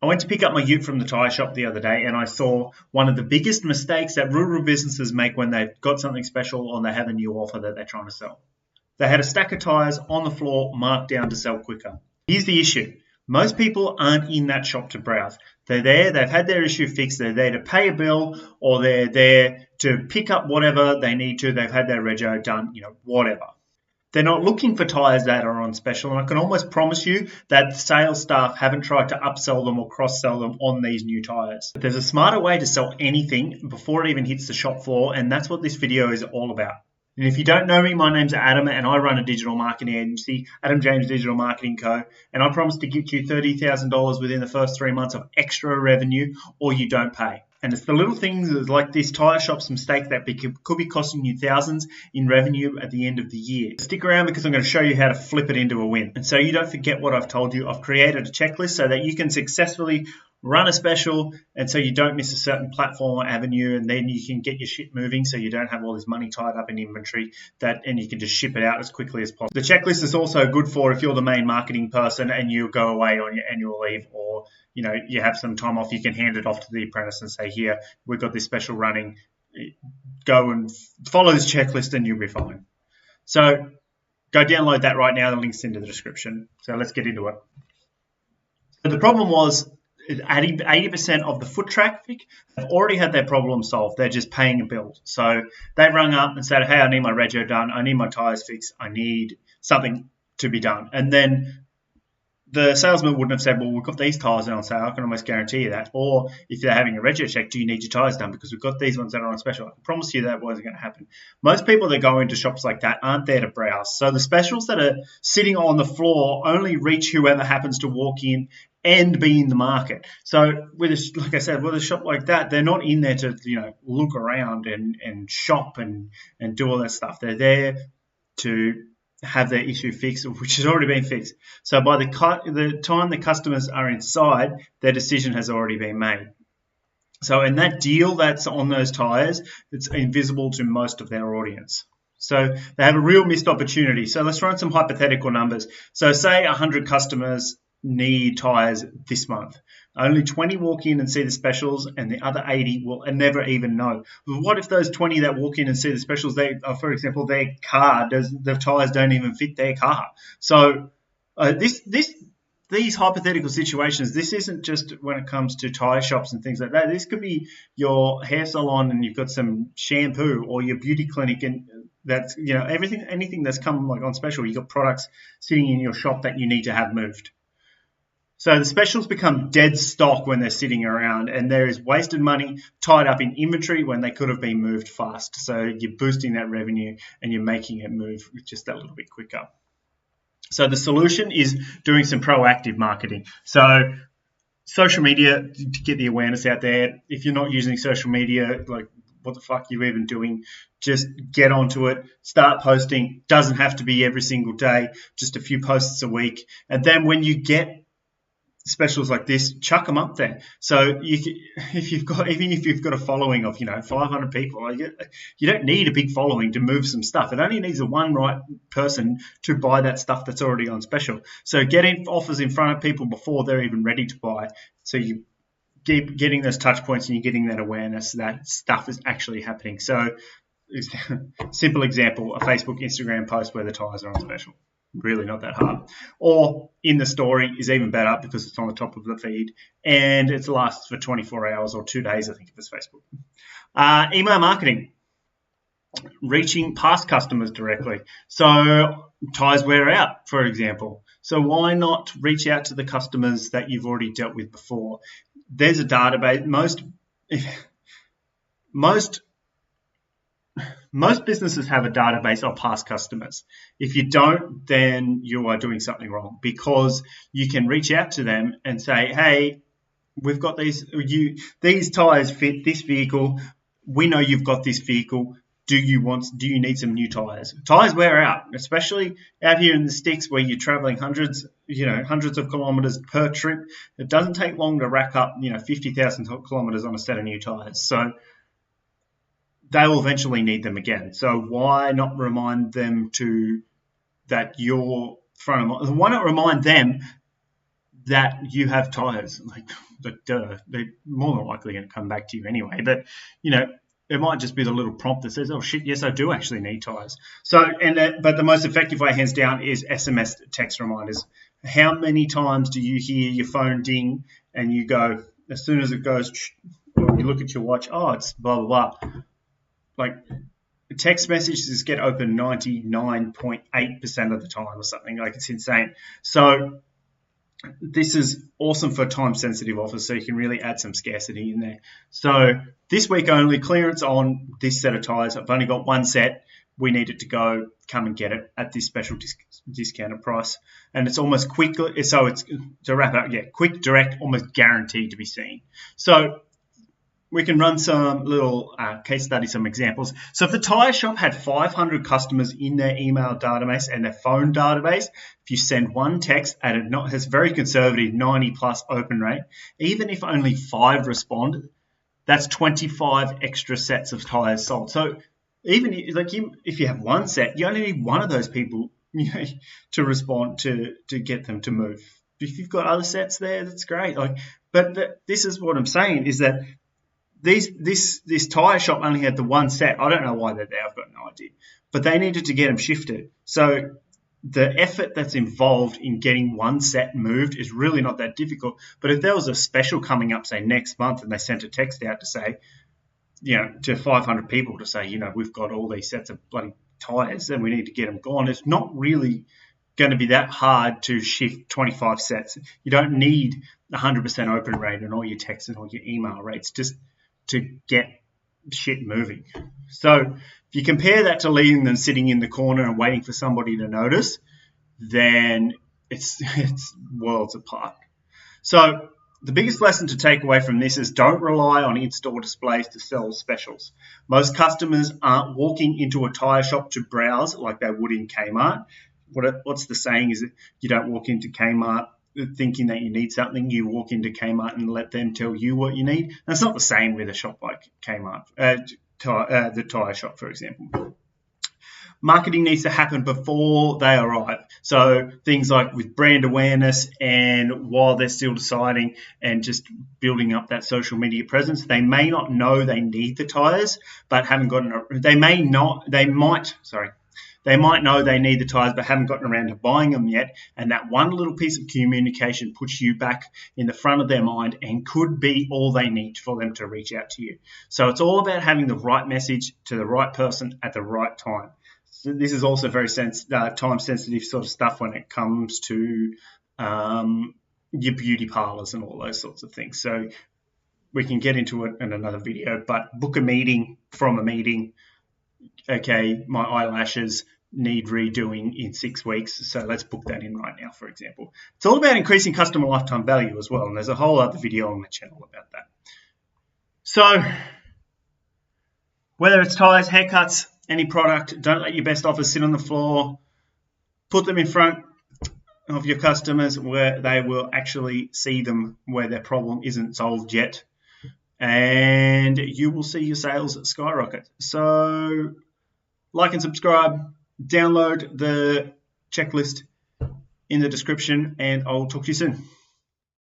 I went to pick up my ute from the tyre shop the other day, and I saw one of the biggest mistakes that rural businesses make when they've got something special or they have a new offer that they're trying to sell. They had a stack of tyres on the floor marked down to sell quicker. Here's the issue. Most people aren't in that shop to browse. They're there, they've had their issue fixed, they're there to pay a bill, or they're there to pick up whatever they need to, they've had their rego done, whatever. They're not looking for tyres that are on special, and I can almost promise you that the sales staff haven't tried to upsell them or cross-sell them on these new tyres. But there's a smarter way to sell anything before it even hits the shop floor, and that's what this video is all about. And if you don't know me, my name's Adam, and I run a digital marketing agency, Adam James Digital Marketing Co. And I promise to get you $30,000 within the first 3 months of extra revenue, or you don't pay. And it's the little things like this tyre shop's mistake that could be costing you thousands in revenue at the end of the year. Stick around because I'm going to show you how to flip it into a win. And so you don't forget what I've told you, I've created a checklist so that you can successfully run a special, and so you don't miss a certain platform or avenue, and then you can get your shit moving so you don't have all this money tied up in inventory, and you can just ship it out as quickly as possible. The checklist is also good for if you're the main marketing person and you go away on your annual leave, or you have some time off, you can hand it off to the apprentice and say, here, we've got this special running, go and follow this checklist and you'll be fine. So go download that right now, the link's in the description. So let's get into it. So the problem was 80% of the foot traffic have already had their problem solved. They're just paying a bill. So they rung up and said, hey, I need my rego done. I need my tyres fixed. I need something to be done. And then the salesman wouldn't have said, well, we've got these tyres on sale. I can almost guarantee you that. Or if they're having a rego check, do you need your tyres done? Because we've got these ones that are on special. I can promise you that wasn't going to happen. Most people that go into shops like that aren't there to browse. So the specials that are sitting on the floor only reach whoever happens to walk in and be in the market. So like I said, with a shop like that, they're not in there to look around and shop and do all that stuff. They're there to have their issue fixed, which has already been fixed. So by the time the customers are inside, their decision has already been made. So in that deal that's on those tyres, it's invisible to most of their audience. So they have a real missed opportunity. So let's run some hypothetical numbers. So say 100 customers need tyres this month. Only 20 walk in and see the specials, and the other 80 will never even know. What if those 20 that walk in and see the specials, for example, their car, the tyres don't even fit their car? So these hypothetical situations, this isn't just when it comes to tyre shops and things like that. This could be your hair salon and you've got some shampoo, or your beauty clinic, and that's anything that's come like on special. You've got products sitting in your shop that you need to have moved. So the specials become dead stock when they're sitting around, and there is wasted money tied up in inventory when they could have been moved fast. So you're boosting that revenue and you're making it move just that little bit quicker. So the solution is doing some proactive marketing. So social media to get the awareness out there. If you're not using social media, like what the fuck are you even doing? Just get onto it, start posting. Doesn't have to be every single day, just a few posts a week. And then when you get specials like this, chuck them up there. So if you've got a following of 500 people, you don't need a big following to move some stuff. It only needs a one right person to buy that stuff that's already on special. So getting offers in front of people before they're even ready to buy. So you keep getting those touch points and you're getting that awareness that stuff is actually happening. So simple example, a Facebook, Instagram post where the tyres are on special. Really not that hard. Or in the story is even better because it's on the top of the feed and it lasts for 24 hours or 2 days, I think, if it's Facebook. Email marketing, reaching past customers directly. So tyres wear out, for example. So why not reach out to the customers that you've already dealt with before? There's a database. Most businesses have a database of past customers. If you don't, then you are doing something wrong, because you can reach out to them and say, hey, we've got these tyres fit this vehicle. We know you've got this vehicle. Do you need some new tyres? Tyres wear out, especially out here in the sticks where you're traveling hundreds of kilometers per trip. It doesn't take long to rack up, 50,000 kilometers on a set of new tyres. So they will eventually need them again. So why not remind them that you're front of mind? Why not remind them that you have tyres. Like, duh, they're more than likely going to come back to you anyway. But, it might just be the little prompt that says, oh, shit, yes, I do actually need tyres. So, but the most effective way, hands down, is SMS text reminders. How many times do you hear your phone ding and you go, as soon as it goes, or you look at your watch, oh, it's blah, blah, blah. Like, text messages get open 99.8% of the time or something. Like, it's insane. So this is awesome for time-sensitive offers, so you can really add some scarcity in there. So this week only, clearance on this set of tyres. I've only got one set. We need it to go. Come and get it at this special discounted price. And it's almost quick. So it's, to wrap up, quick, direct, almost guaranteed to be seen. So we can run some little case studies, some examples. So if the tyre shop had 500 customers in their email database and their phone database, if you send one text at has a very conservative 90+ open rate, even if only 5 respond, that's 25 extra sets of tyres sold. So even if you have one set, you only need one of those people to respond to get them to move. If you've got other sets there, that's great. This is what I'm saying, is that this tyre shop only had the one set. I don't know why they're there. I've got no idea. But they needed to get them shifted. So the effort that's involved in getting one set moved is really not that difficult. But if there was a special coming up, say, next month, and they sent a text out to say, to 500 people to say, we've got all these sets of bloody tyres and we need to get them gone, it's not really going to be that hard to shift 25 sets. You don't need 100% open rate and all your text and all your email rates just to get shit moving. So if you compare that to leaving them sitting in the corner and waiting for somebody to notice, then it's worlds apart. So the biggest lesson to take away from this is don't rely on in-store displays to sell specials. Most customers aren't walking into a tyre shop to browse like they would in Kmart. What's the saying is that you don't walk into Kmart thinking that you need something. You walk into Kmart and let them tell you what you need. And it's not the same with a shop like Kmart, the tyre shop, for example. Marketing needs to happen before they arrive. So things like with brand awareness and while they're still deciding and just building up that social media presence, they may not know they need the tyres, but haven't gotten. They might know they need the tyres but haven't gotten around to buying them yet, and that one little piece of communication puts you back in the front of their mind and could be all they need for them to reach out to you. So it's all about having the right message to the right person at the right time. So this is also very time-sensitive sort of stuff when it comes to your beauty parlours and all those sorts of things. So we can get into it in another video, but book a meeting from a meeting. Okay, my eyelashes need redoing in 6 weeks, so let's book that in right now, for example. It's all about increasing customer lifetime value as well, and there's a whole other video on the channel about that. So whether it's tyres, haircuts, any product, don't let your best offers sit on the floor. Put them in front of your customers where they will actually see them where their problem isn't solved yet, and you will see your sales skyrocket. So like and subscribe, download the checklist in the description, and I'll talk to you soon.